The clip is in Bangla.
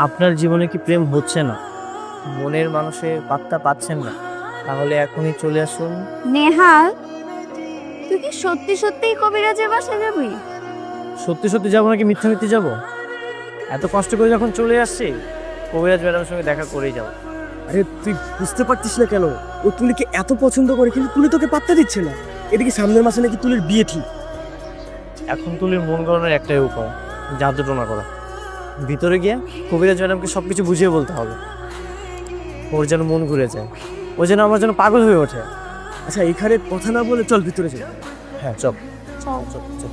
আপনার জীবনে কি প্রেম হচ্ছে না, মনের মানুষের পাত্তা পাচ্ছেন না, তাহলে এখনই চলে আসুন। নেহাল, তুই কি সত্যি সত্যিই কবিরাজের বাসায় যাবি? সত্যি সত্যি যাবো নাকি মিথ্যা মিথ্যে যাবো? এত কষ্ট করে যখন চলে আসছি, কবিরাজ ম্যাডামের সঙ্গে দেখা করেই যাবো। আরে তুই বুঝতে পারছিস না কেন? ও তুলিকে এত পছন্দ করে কিন্তু তুলি তোকে পাত্তা দিচ্ছে না। এদিকে সামনের মাসে নাকি তুলির বিয়ে ঠিক। এখন তুলির মন গড়ানোর একটাই উপায়, জাদু টোনা করা। ভিতরে গিয়ে কবিরাজ ম্যাডামকে সব কিছু বুঝিয়ে বলতে হবে, ওর যেন মন ঘুরে যায়, ও যেন আমার জন্য পাগল হয়ে ওঠে। আচ্ছা এখানে কথা না বলে চল ভিতরে চল। হ্যাঁ চল। চল। চল চল।